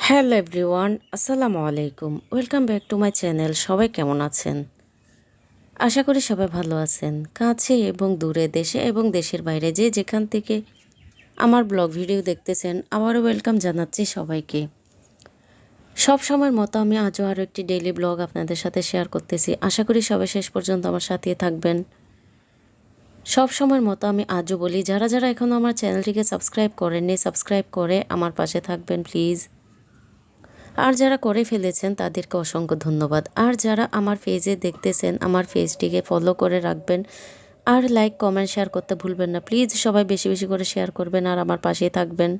Hello everyone, আসসালামু আলাইকুম। Welcome back to my channel. সবাই কেমন আছেন? আশা করি সবাই ভালো আছেন। কাছে এবং দূরে, দেশে এবং দেশের বাইরে যে যেখান থেকে আমার ব্লগ ভিডিও দেখতেছেন, আবারও ওয়েলকাম জানাচ্ছি সবাইকে। সব সময়ের মতো আমি আজও আরও একটি ডেইলি ব্লগ আপনাদের সাথে শেয়ার করতেছি। আশা করি সবাই শেষ পর্যন্ত আমার সাথেই থাকবেন। সব সময়ের মতো আমি আজও বলি, যারা যারা এখনও আমার চ্যানেলটিকে সাবস্ক্রাইব করেননি, সাবস্ক্রাইব করে আমার পাশে থাকবেন প্লিজ। আর যারা করে ফেলেছেন তাদেরকে অসংখ্য ধন্যবাদ। আর যারা আমার পেজে দেখতেছেন, আমার পেজটিকে ফলো করে রাখবেন। আর লাইক, কমেন্ট, শেয়ার করতে ভুলবেন না প্লিজ। সবাই বেশি বেশি করে শেয়ার করবেন আর আমার পাশেই থাকবেন।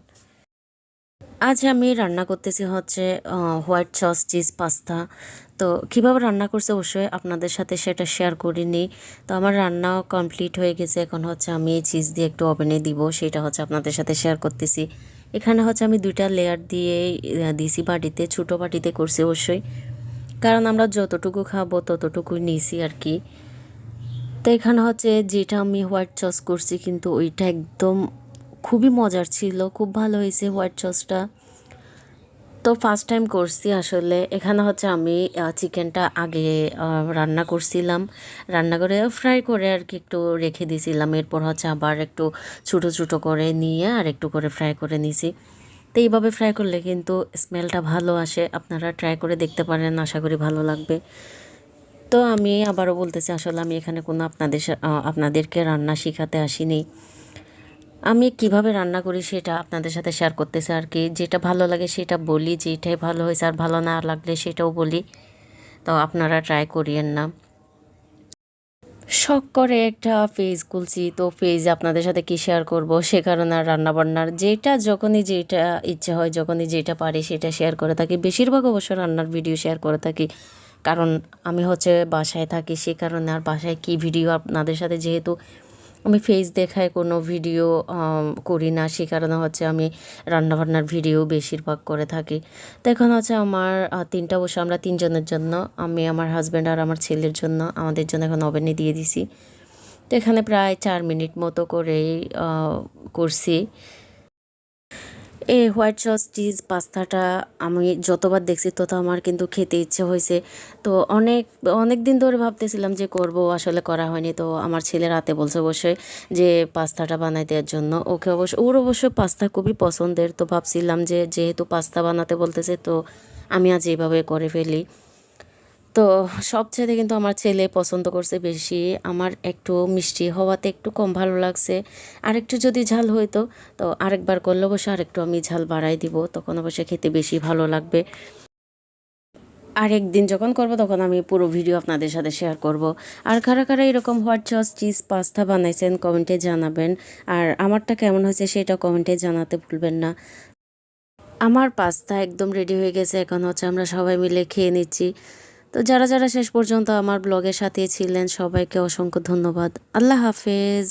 আজ আমি রান্না করতেছি হচ্ছে হোয়াইট সস চিজ পাস্তা। তো কীভাবে রান্না করছে অবশ্যই আপনাদের সাথে সেটা শেয়ার করিনি। তো আমার রান্নাও কমপ্লিট হয়ে গেছে। এখন হচ্ছে আমি চিজ দিয়ে একটু ওভেনে দিব, সেটা হচ্ছে আপনাদের সাথে শেয়ার করতেছি। এখানে হচ্ছে আমি 2টা লেয়ার দিয়ে দিছি বাটিতে, ছোটো বাটিতে করছি অবশ্যই, কারণ আমরা যতটুকু খাবো ততটুকুই নিছি আর কি। তো এখানে হচ্ছে যেটা আমি হোয়াইট সস করছি, কিন্তু ওইটা একদম খুবই মজার ছিল, খুব ভালো হয়েছে হোয়াইট সসটা। তো ফার্স্ট টাইম করছি আসলে। এখানে হচ্ছে আমি চিকেনটা আগে রান্না করছিলাম, রান্না করে ফ্রাই করে আর কি একটু রেখে দিয়েছিলাম। এরপর হচ্ছে আবার একটু ছোটো ছোটো করে নিয়ে আর একটু করে ফ্রাই করে নিয়েছি। তো এইভাবে ফ্রাই করলে কিন্তু স্মেলটা ভালো আসে। আপনারা ট্রাই করে দেখতে পারেন, আশা করি ভালো লাগবে। তো আমি আবারও বলতেছি, আসলে আমি এখানে কোনো আপনাদেরকে রান্না শেখাতে আসিনি। আমি কিভাবে রান্না করি সেটা আপনাদের সাথে শেয়ার করতেছি আর কি। যেটা ভালো লাগে সেটা বলি, যেটাই ভালো হয়েছে আর ভালো না লাগলে সেটাও বলি। তো আপনারা ট্রাই করিয়েন না। শখ করে একটা পেজ খুলছি, তো পেজে আপনাদের সাথে কি শেয়ার করব, সে কারণে আর রান্নাবান্নার যখনই যেটা ইচ্ছে হয়, যখনই যেটা পারি সেটা শেয়ার করে থাকি। বেশিরভাগ অবশ্য রান্নার ভিডিও শেয়ার করে থাকি, কারণ আমি হচ্ছে বাসায় থাকি, সে কারণে। আর বাসায় কি ভিডিও আপনাদের সাথে, যেহেতু আমি ফেস দেখায় কোনো ভিডিও করি না, সে কারণে হচ্ছে আমি রান্নাবান্নার ভিডিও বেশিরভাগ করে থাকি। তো এখন হচ্ছে আমার 3টা বসে, আমরা 3জনের জন্য, আমি, আমার হাজব্যান্ড আর আমার ছেলের জন্য, আমাদের জন্য এখন ওভেনে দিয়ে দিছি। তো এখানে প্রায় 4 মিনিট মতো করেই করছি। এই হোয়াইট সস চিজ পাস্তাটা আমি যতবার দেখছি তত আমার কিন্তু খেতে ইচ্ছে হয়েছে। তো অনেক অনেক দিন ধরে ভাবতেছিলাম যে করব, আসলে করা হয়নি। তো আমার ছেলে রাতে বলছে অবশ্যই যে পাস্তাটা বানাই দেওয়ার জন্য। ওর অবশ্য পাস্তা খুবই পছন্দের। তো ভাবছিলাম যে যেহেতু পাস্তা বানাতে বলতেছে, তো আমি আজ এইভাবে করে ফেলি। তো সবচাইতে কিন্তু আমার ছেলে পছন্দ করছে বেশি। আমার একটু মিষ্টি হওয়াতে একটু কম ভালো লাগছে। আরেকটু যদি ঝাল হইতো, তো আরেকবার করলে অবশ্য আরেকটু আমি ঝাল বাড়াই দিব, তখন অবশ্য খেতে বেশি ভালো লাগবে। আরেকদিন যখন করব তখন আমি পুরো ভিডিও আপনাদের সাথে শেয়ার করব। আর কারা কারা এরকম হোয়াইট সস চিজ পাস্তা বানাইছেন কমেন্টে জানাবেন। আর আমারটা কেমন হয়েছে সেটা কমেন্টে জানাতে ভুলবেন না। আমার পাস্তা একদম রেডি হয়ে গেছে। এখন হচ্ছে আমরা সবাই মিলে খেয়ে নিচ্ছি। তো যারা যারা শেষ পর্যন্ত আমার ব্লগের সাথে ছিলেন সবাইকে অসংখ্য ধন্যবাদ। আল্লাহ হাফেজ।